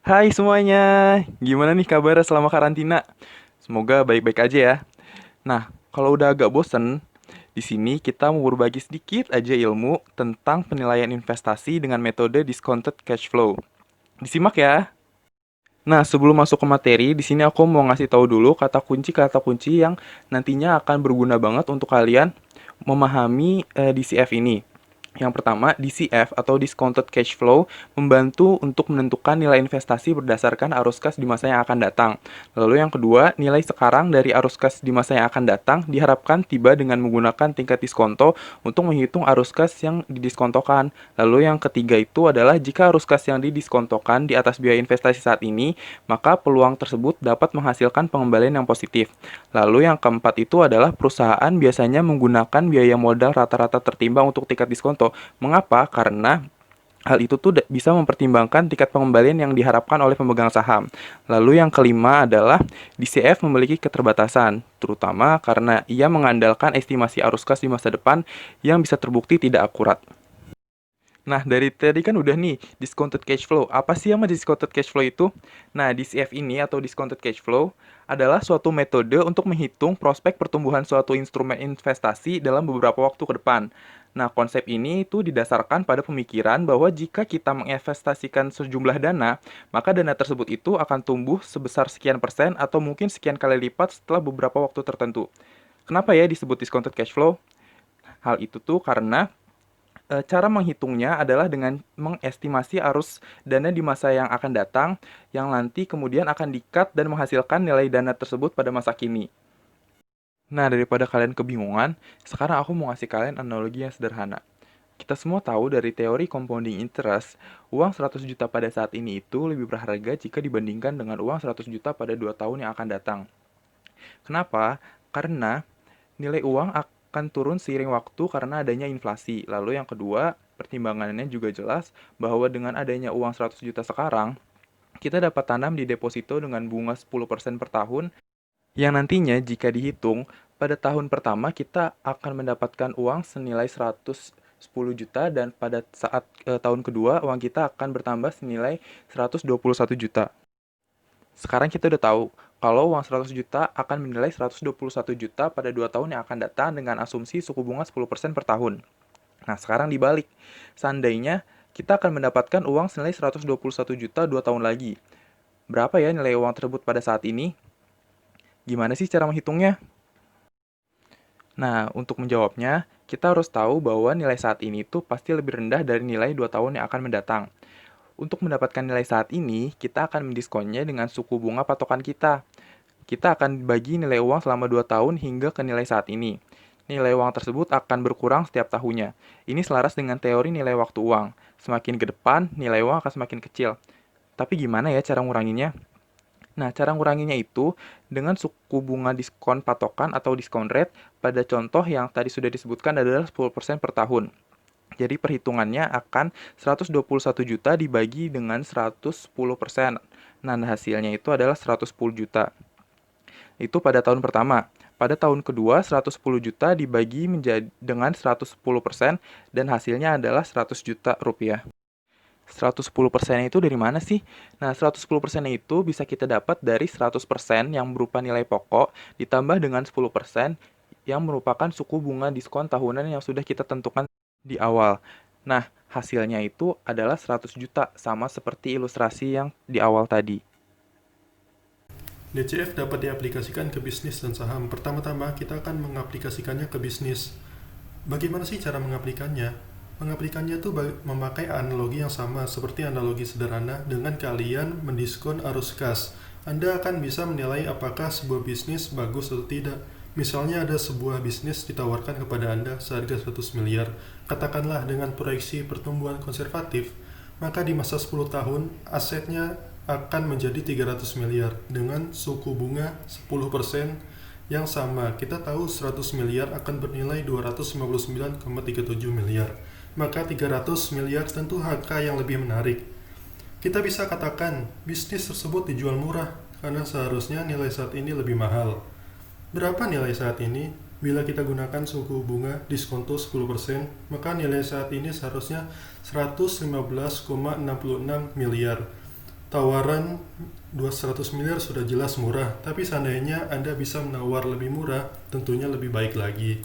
Hai semuanya, gimana nih kabar selama karantina? Semoga baik-baik aja ya. Nah, kalau udah agak bosen, di sini kita mau berbagi sedikit aja ilmu tentang penilaian investasi dengan metode discounted cash flow. Disimak ya. Nah, sebelum masuk ke materi, di sini aku mau ngasih tahu dulu kata kunci yang nantinya akan berguna banget untuk kalian memahami DCF ini. Yang pertama, DCF atau Discounted Cash Flow membantu untuk menentukan nilai investasi berdasarkan arus kas di masa yang akan datang. Lalu yang kedua, nilai sekarang dari arus kas di masa yang akan datang diharapkan tiba dengan menggunakan tingkat diskonto untuk menghitung arus kas yang didiskontokan. Lalu yang ketiga itu adalah jika arus kas yang didiskontokan di atas biaya investasi saat ini, maka peluang tersebut dapat menghasilkan pengembalian yang positif. Lalu yang keempat itu adalah perusahaan biasanya menggunakan biaya modal rata-rata tertimbang untuk tingkat diskonto. Mengapa? Karena hal itu tuh bisa mempertimbangkan tingkat pengembalian yang diharapkan oleh pemegang saham. Lalu yang kelima adalah DCF memiliki keterbatasan, terutama karena ia mengandalkan estimasi arus kas di masa depan yang bisa terbukti tidak akurat. Nah, dari tadi kan udah nih, discounted cash flow. Apa sih yang discounted cash flow itu? Nah, DCF ini atau discounted cash flow adalah suatu metode untuk menghitung prospek pertumbuhan suatu instrumen investasi dalam beberapa waktu ke depan. Nah, konsep ini itu didasarkan pada pemikiran bahwa jika kita menginvestasikan sejumlah dana, maka dana tersebut itu akan tumbuh sebesar sekian persen atau mungkin sekian kali lipat setelah beberapa waktu tertentu. Kenapa ya disebut discounted cash flow? Hal itu tuh karena cara menghitungnya adalah dengan mengestimasi arus dana di masa yang akan datang, yang nanti kemudian akan di-cut dan menghasilkan nilai dana tersebut pada masa kini. Nah, daripada kalian kebingungan, sekarang aku mau ngasih kalian analogi yang sederhana. Kita semua tahu dari teori compounding interest, uang 100 juta pada saat ini itu lebih berharga jika dibandingkan dengan uang 100 juta pada 2 tahun yang akan datang. Kenapa? Karena nilai uang akan turun seiring waktu karena adanya inflasi. Lalu yang kedua, pertimbangannya juga jelas bahwa dengan adanya uang 100 juta sekarang, kita dapat tanam di deposito dengan bunga 10% per tahun, yang nantinya jika dihitung, pada tahun pertama kita akan mendapatkan uang senilai 110 juta dan pada saat tahun kedua uang kita akan bertambah senilai 121 juta. Sekarang kita udah tahu kalau uang 100 juta akan menilai 121 juta pada 2 tahun yang akan datang dengan asumsi suku bunga 10% per tahun. Nah, sekarang dibalik. Seandainya kita akan mendapatkan uang senilai 121 juta 2 tahun lagi. Berapa ya nilai uang tersebut pada saat ini? Gimana sih cara menghitungnya? Nah, untuk menjawabnya, kita harus tahu bahwa nilai saat ini tuh pasti lebih rendah dari nilai 2 tahun yang akan mendatang. Untuk mendapatkan nilai saat ini, kita akan mendiskonnya dengan suku bunga patokan kita. Kita akan bagi nilai uang selama 2 tahun hingga ke nilai saat ini. Nilai uang tersebut akan berkurang setiap tahunnya. Ini selaras dengan teori nilai waktu uang. Semakin ke depan, nilai uang akan semakin kecil. Tapi gimana ya cara nguranginnya? Nah, cara nguranginnya itu dengan suku bunga diskon patokan atau discount rate pada contoh yang tadi sudah disebutkan adalah 10% per tahun. Jadi perhitungannya akan 121 juta dibagi dengan 110%. Nah, hasilnya itu adalah 110 juta. Itu pada tahun pertama. Pada tahun kedua, 110 juta dibagi menjadi dengan 110% dan hasilnya adalah 100 juta rupiah. 110% itu dari mana sih? Nah, 110% itu bisa kita dapat dari 100% yang berupa nilai pokok ditambah dengan 10% yang merupakan suku bunga diskon tahunan yang sudah kita tentukan di awal. Nah, hasilnya itu adalah 100 juta, sama seperti ilustrasi yang di awal tadi. DCF dapat diaplikasikan ke bisnis dan saham. Pertama-tama kita akan mengaplikasikannya ke bisnis. Bagaimana sih cara mengaplikannya? Mengaplikannya itu memakai analogi yang sama seperti analogi sederhana dengan kalian mendiskon arus kas. Anda akan bisa menilai apakah sebuah bisnis bagus atau tidak. Misalnya ada sebuah bisnis ditawarkan kepada Anda seharga 100 miliar, katakanlah dengan proyeksi pertumbuhan konservatif, maka di masa 10 tahun asetnya akan menjadi 300 miliar dengan suku bunga 10% yang sama. Kita tahu 100 miliar akan bernilai 259,37 miliar. Maka 300 miliar tentu angka yang lebih menarik. Kita bisa katakan bisnis tersebut dijual murah karena seharusnya nilai saat ini lebih mahal. Berapa nilai saat ini? Bila kita gunakan suku bunga diskonto 10%, maka nilai saat ini seharusnya 115,66 miliar. Tawaran 200 miliar sudah jelas murah, tapi seandainya Anda bisa menawar lebih murah, tentunya lebih baik lagi.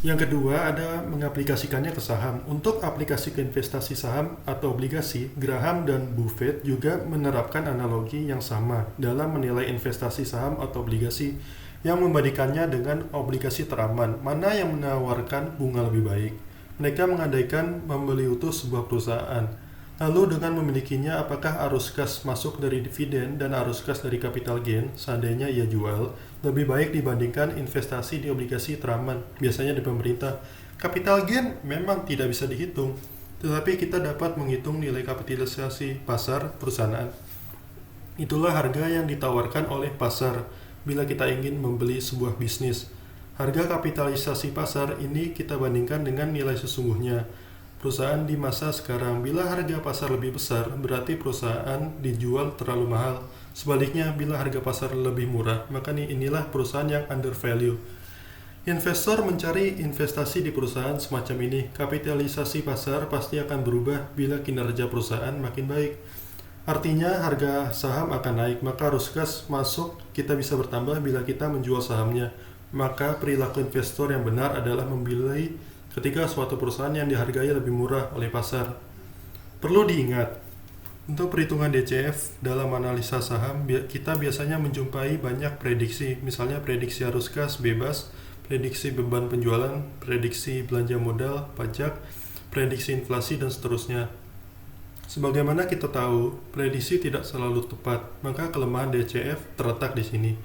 Yang kedua ada mengaplikasikannya ke saham. Untuk aplikasi ke investasi saham atau obligasi, Graham dan Buffett juga menerapkan analogi yang sama dalam menilai investasi saham atau obligasi yang membandingkannya dengan obligasi teraman, mana yang menawarkan bunga lebih baik. Mereka mengandaikan membeli utuh sebuah perusahaan. Lalu dengan memilikinya, apakah arus kas masuk dari dividen dan arus kas dari capital gain seandainya ia jual lebih baik dibandingkan investasi di obligasi teraman, biasanya di pemerintah. Capital gain memang tidak bisa dihitung, tetapi kita dapat menghitung nilai kapitalisasi pasar perusahaan. Itulah harga yang ditawarkan oleh pasar bila kita ingin membeli sebuah bisnis. Harga kapitalisasi pasar ini kita bandingkan dengan nilai sesungguhnya perusahaan di masa sekarang. Bila harga pasar lebih besar, berarti perusahaan dijual terlalu mahal. Sebaliknya, bila harga pasar lebih murah, maka inilah perusahaan yang undervalue. Investor mencari investasi di perusahaan semacam ini. Kapitalisasi pasar pasti akan berubah bila kinerja perusahaan makin baik. Artinya harga saham akan naik, maka arus kas masuk kita bisa bertambah bila kita menjual sahamnya. Maka perilaku investor yang benar adalah membeli ketika suatu perusahaan yang dihargai lebih murah oleh pasar. Perlu diingat, untuk perhitungan DCF dalam analisa saham, kita biasanya menjumpai banyak prediksi, misalnya prediksi arus kas bebas, prediksi beban penjualan, prediksi belanja modal, pajak, prediksi inflasi, dan seterusnya. Sebagaimana kita tahu, prediksi tidak selalu tepat, maka kelemahan DCF terletak di sini.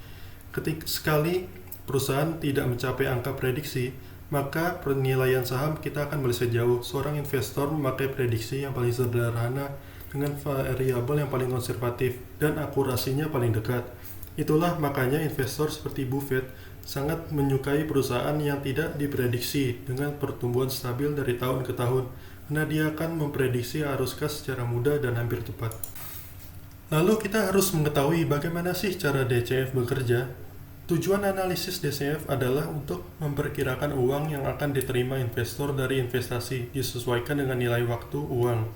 Ketika sekali perusahaan tidak mencapai angka prediksi, maka penilaian saham kita akan meleset jauh. Seorang investor memakai prediksi yang paling sederhana dengan variabel yang paling konservatif dan akurasinya paling dekat. Itulah makanya investor seperti Buffett sangat menyukai perusahaan yang tidak diprediksi dengan pertumbuhan stabil dari tahun ke tahun, karena dia akan memprediksi arus kas secara mudah dan hampir tepat. Lalu kita harus mengetahui bagaimana sih cara DCF bekerja. Tujuan analisis DCF adalah untuk memperkirakan uang yang akan diterima investor dari investasi disesuaikan dengan nilai waktu uang.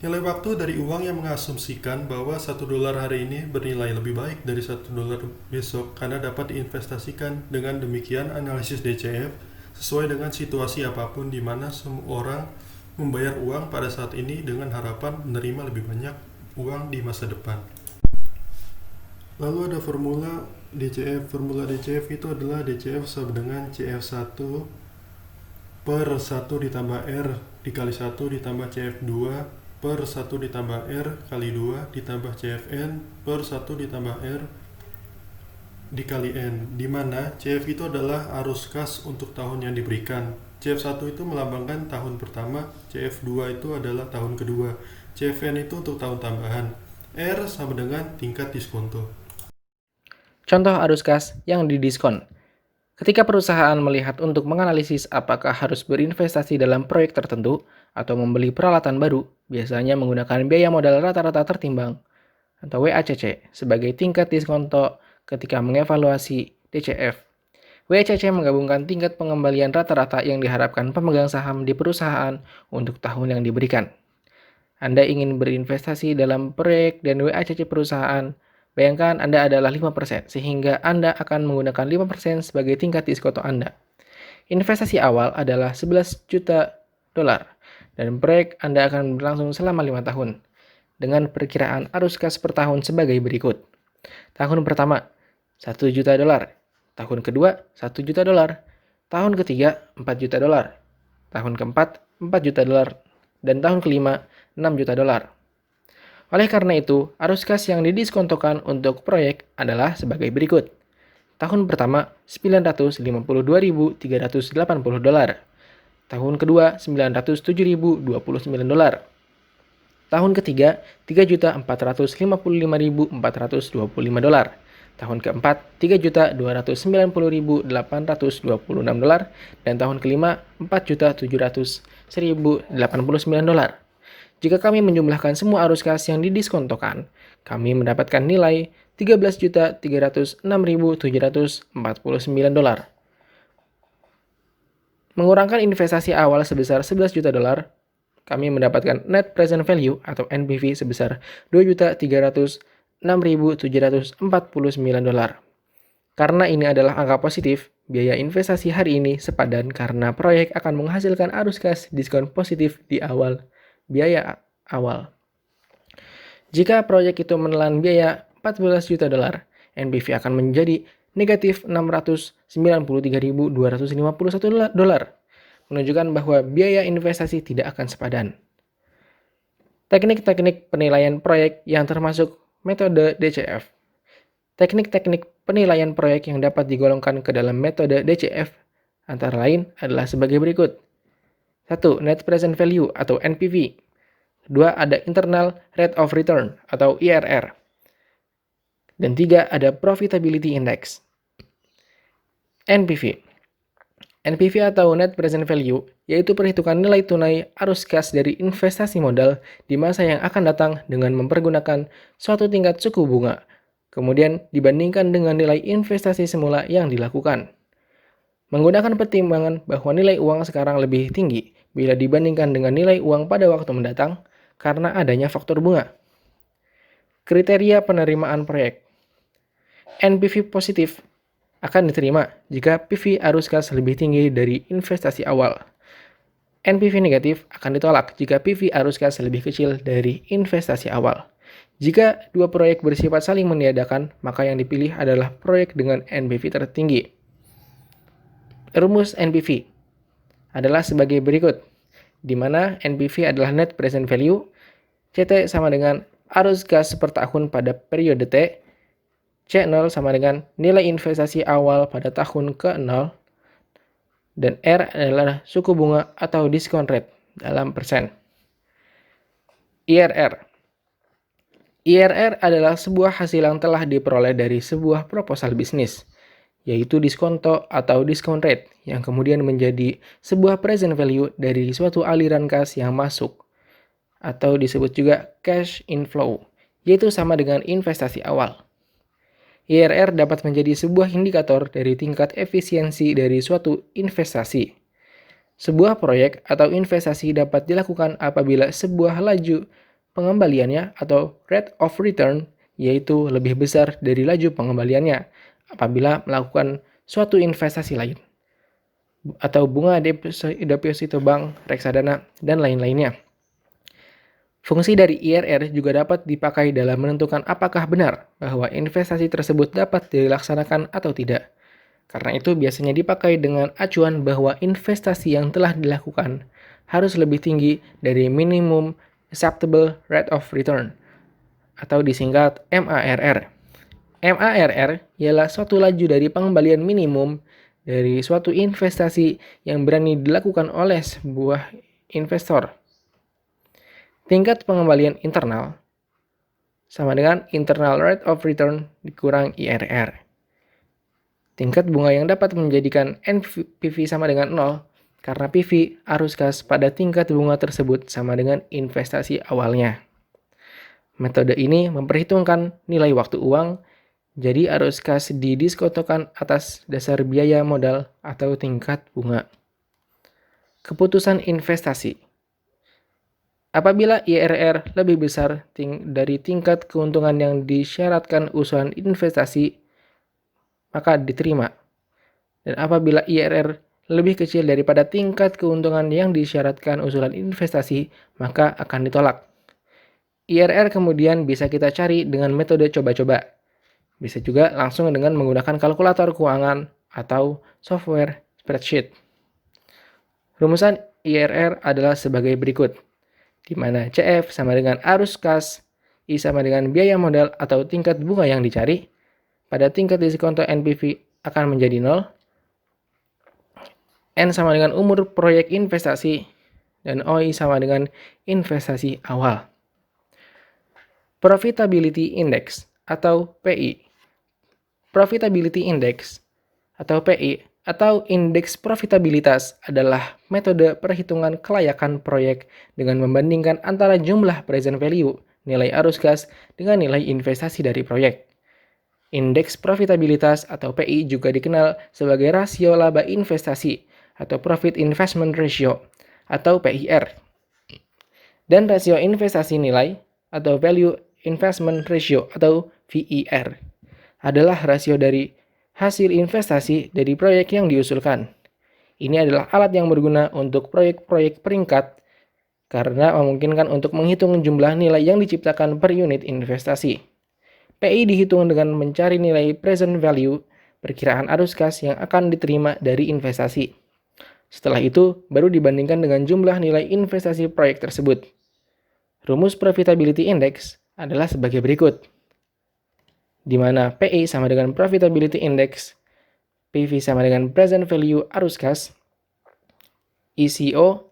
Nilai waktu dari uang yang mengasumsikan bahwa $1 hari ini bernilai lebih baik dari $1 besok karena dapat diinvestasikan. Dengan demikian analisis DCF sesuai dengan situasi apapun di mana semua orang membayar uang pada saat ini dengan harapan menerima lebih banyak uang di masa depan. Lalu ada formula DCF. Formula DCF itu adalah DCF sama dengan CF1 per 1 ditambah R dikali 1 ditambah CF2 per 1 ditambah R kali 2 ditambah CFN per 1 ditambah R dikali N, di mana CF itu adalah arus kas untuk tahun yang diberikan. CF1 itu melambangkan tahun pertama, CF2 itu adalah tahun kedua, CFN itu untuk tahun tambahan, R sama dengan tingkat diskonto. Contoh arus kas yang didiskon. Ketika perusahaan melihat untuk menganalisis apakah harus berinvestasi dalam proyek tertentu atau membeli peralatan baru, biasanya menggunakan biaya modal rata-rata tertimbang atau WACC sebagai tingkat diskonto ketika mengevaluasi DCF. WACC menggabungkan tingkat pengembalian rata-rata yang diharapkan pemegang saham di perusahaan untuk tahun yang diberikan. Anda ingin berinvestasi dalam proyek dan WACC perusahaan, bayangkan Anda adalah 5%, sehingga Anda akan menggunakan 5% sebagai tingkat diskonto Anda. Investasi awal adalah $11 juta, dan proyek Anda akan berlangsung selama 5 tahun, dengan perkiraan arus kas per tahun sebagai berikut. Tahun pertama, $1 juta. Tahun kedua, $1 juta. Tahun ketiga, $4 juta. Tahun keempat, $4 juta. Dan tahun kelima, $6 juta. Oleh karena itu, arus kas yang didiskontokan untuk proyek adalah sebagai berikut. Tahun pertama, $952.380. Tahun kedua, $907.029. Tahun ketiga, $3.455.425. Tahun keempat, $3.290.826. Dan tahun kelima, $4.700.089. Jika kami menjumlahkan semua arus kas yang didiskontokan, kami mendapatkan nilai $13.306.749. Mengurangkan investasi awal sebesar $11 juta, kami mendapatkan net present value atau NPV sebesar $2.306.749. Karena ini adalah angka positif, biaya investasi hari ini sepadan karena proyek akan menghasilkan arus kas diskon positif di awal biaya awal. Jika proyek itu menelan biaya $14 juta, NPV akan menjadi negatif $693.251, menunjukkan bahwa biaya investasi tidak akan sepadan. Teknik-teknik penilaian proyek yang termasuk metode DCF. Teknik-teknik penilaian proyek yang dapat digolongkan ke dalam metode DCF antara lain adalah sebagai berikut. 1. Net Present Value atau NPV. 2. Ada Internal Rate of Return atau IRR. Dan 3. Ada Profitability Index. NPV. NPV atau Net Present Value yaitu perhitungan nilai tunai arus kas dari investasi modal di masa yang akan datang dengan mempergunakan suatu tingkat suku bunga, kemudian dibandingkan dengan nilai investasi semula yang dilakukan. Menggunakan pertimbangan bahwa nilai uang sekarang lebih tinggi bila dibandingkan dengan nilai uang pada waktu mendatang karena adanya faktor bunga. Kriteria penerimaan proyek. NPV positif akan diterima jika PV arus kas lebih tinggi dari investasi awal. NPV negatif akan ditolak jika PV arus kas lebih kecil dari investasi awal. Jika dua proyek bersifat saling meniadakan, maka yang dipilih adalah proyek dengan NPV tertinggi. Rumus NPV adalah sebagai berikut, di mana NPV adalah Net Present Value, CT sama dengan arus kas per tahun pada periode T, C0 sama dengan nilai investasi awal pada tahun ke-0, dan R adalah suku bunga atau discount rate dalam persen. IRR. IRR adalah sebuah hasil yang telah diperoleh dari sebuah proposal bisnis, yaitu diskonto atau discount rate, yang kemudian menjadi sebuah present value dari suatu aliran kas yang masuk, atau disebut juga cash inflow, yaitu sama dengan investasi awal. IRR dapat menjadi sebuah indikator dari tingkat efisiensi dari suatu investasi. Sebuah proyek atau investasi dapat dilakukan apabila sebuah laju pengembaliannya atau rate of return yaitu lebih besar dari laju pengembaliannya apabila melakukan suatu investasi lain, atau bunga deposito bank, reksadana, dan lain-lainnya. Fungsi dari IRR juga dapat dipakai dalam menentukan apakah benar bahwa investasi tersebut dapat dilaksanakan atau tidak. Karena itu biasanya dipakai dengan acuan bahwa investasi yang telah dilakukan harus lebih tinggi dari minimum acceptable rate of return atau disingkat MARR. MARR ialah suatu laju dari pengembalian minimum dari suatu investasi yang berani dilakukan oleh sebuah investor. Tingkat pengembalian internal sama dengan internal rate of return dikurang IRR. Tingkat bunga yang dapat menjadikan NPV sama dengan 0 karena PV arus kas pada tingkat bunga tersebut sama dengan investasi awalnya. Metode ini memperhitungkan nilai waktu uang, jadi arus kas didiskontokan atas dasar biaya modal atau tingkat bunga. Keputusan investasi. Apabila IRR lebih besar dari tingkat keuntungan yang disyaratkan usulan investasi, maka diterima. Dan apabila IRR lebih kecil daripada tingkat keuntungan yang disyaratkan usulan investasi, maka akan ditolak. IRR kemudian bisa kita cari dengan metode coba-coba. Bisa juga langsung dengan menggunakan kalkulator keuangan atau software spreadsheet. Rumusan IRR adalah sebagai berikut, di mana CF sama dengan arus kas, I sama dengan biaya modal atau tingkat bunga yang dicari, pada tingkat diskonto NPV akan menjadi 0, N sama dengan umur proyek investasi, dan OI sama dengan investasi awal. Profitability Index atau PI. Profitability Index atau PI atau indeks profitabilitas adalah metode perhitungan kelayakan proyek dengan membandingkan antara jumlah present value, nilai arus kas, dengan nilai investasi dari proyek. Indeks profitabilitas atau PI juga dikenal sebagai rasio laba investasi atau profit investment ratio atau PIR. Dan rasio investasi nilai atau Value Investment Ratio atau VIR adalah rasio dari hasil investasi dari proyek yang diusulkan. Ini adalah alat yang berguna untuk proyek-proyek peringkat karena memungkinkan untuk menghitung jumlah nilai yang diciptakan per unit investasi. PI dihitung dengan mencari nilai present value, perkiraan arus kas yang akan diterima dari investasi. Setelah itu, baru dibandingkan dengan jumlah nilai investasi proyek tersebut. Rumus Profitability Index adalah sebagai berikut, di mana PI sama dengan Profitability Index, PV sama dengan Present Value arus kas, ECO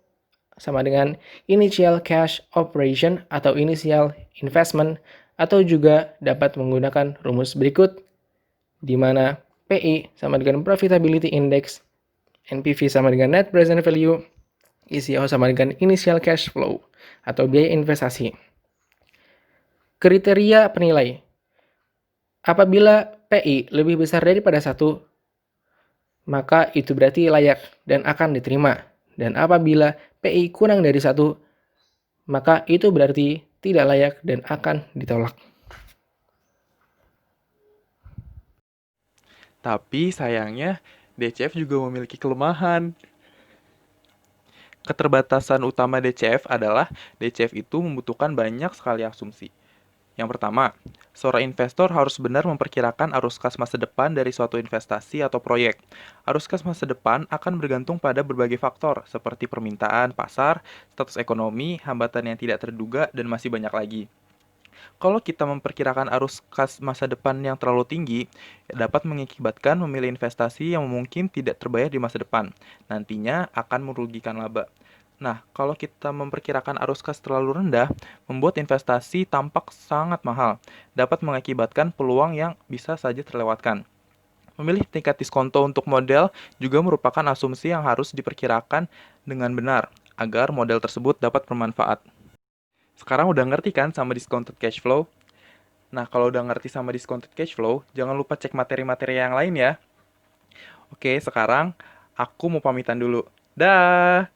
sama dengan Initial Cash Operation atau Initial Investment, atau juga dapat menggunakan rumus berikut, di mana PI sama dengan Profitability Index, NPV sama dengan Net Present Value, ECO sama dengan Initial Cash Flow atau biaya investasi. Kriteria penilai. Apabila PI lebih besar daripada 1, maka itu berarti layak dan akan diterima. Dan apabila PI kurang dari 1, maka itu berarti tidak layak dan akan ditolak. Tapi sayangnya DCF juga memiliki kelemahan. Keterbatasan utama DCF adalah DCF itu membutuhkan banyak sekali asumsi. Yang pertama, seorang investor harus benar memperkirakan arus kas masa depan dari suatu investasi atau proyek. Arus kas masa depan akan bergantung pada berbagai faktor, seperti permintaan, pasar, status ekonomi, hambatan yang tidak terduga, dan masih banyak lagi. Kalau kita memperkirakan arus kas masa depan yang terlalu tinggi, dapat mengakibatkan memilih investasi yang mungkin tidak terbayar di masa depan. Nantinya akan merugikan laba. Nah, kalau kita memperkirakan arus kas terlalu rendah, membuat investasi tampak sangat mahal, dapat mengakibatkan peluang yang bisa saja terlewatkan. Memilih tingkat diskonto untuk model juga merupakan asumsi yang harus diperkirakan dengan benar, agar model tersebut dapat bermanfaat. Sekarang udah ngerti kan sama discounted cash flow? Nah, kalau udah ngerti sama discounted cash flow, jangan lupa cek materi-materi yang lain ya. Oke, sekarang aku mau pamitan dulu. Dah!